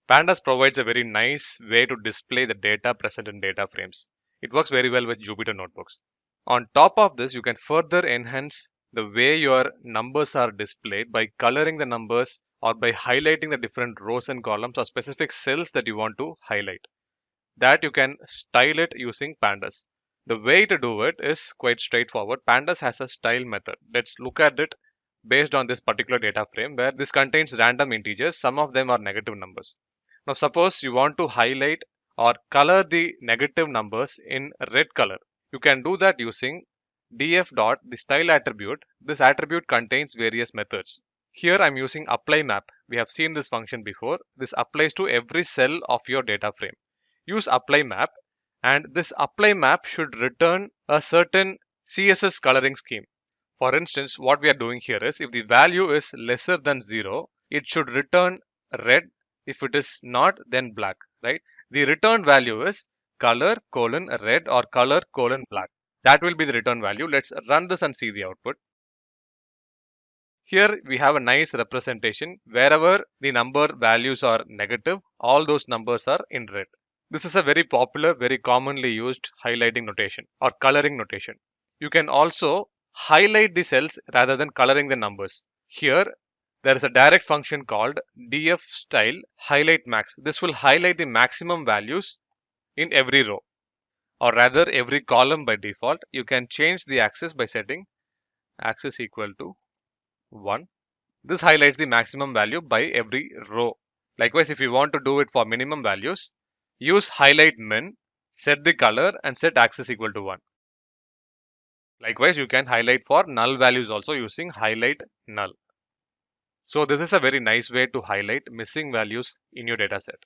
Pandas provides a very nice way to display the data present in data frames. It works very well with Jupyter notebooks. On top of this, you can further enhance the way your numbers are displayed by coloring the numbers or by highlighting the different rows and columns or specific cells that you want to highlight. That you can style it using Pandas. The way to do it is quite straightforward. Pandas has a style method. Let's look at it based on this particular data frame where this contains random integers. Some of them are negative numbers. Now suppose you want to highlight or color the negative numbers in red color. You can do that using df dot the style attribute. This attribute contains various methods. Here I'm using apply map. We have seen this function before. This applies to every cell of your data frame. Use apply map, and this apply map should return a certain CSS coloring scheme. For instance, what we are doing here is if the value is lesser than 0, it should return red. If it is not, then black, right? The return value is color colon red or color colon black. That will be the return value. Let's run this and see the output. Here we have a nice representation. Wherever the number values are negative, all those numbers are in red. This is a very popular, very commonly used highlighting notation or coloring notation. You can also highlight the cells rather than coloring the numbers. Here there is a direct function called df style highlight max. This will highlight the maximum values in every row, or rather every column by default. You can change the axis by setting axis equal to 1. This highlights the maximum value by every row. Likewise, if you want to do it for minimum values, use highlight min, set the color and set axis equal to 1. Likewise, you can highlight for null values also using highlight null. So this is a very nice way to highlight missing values in your data set.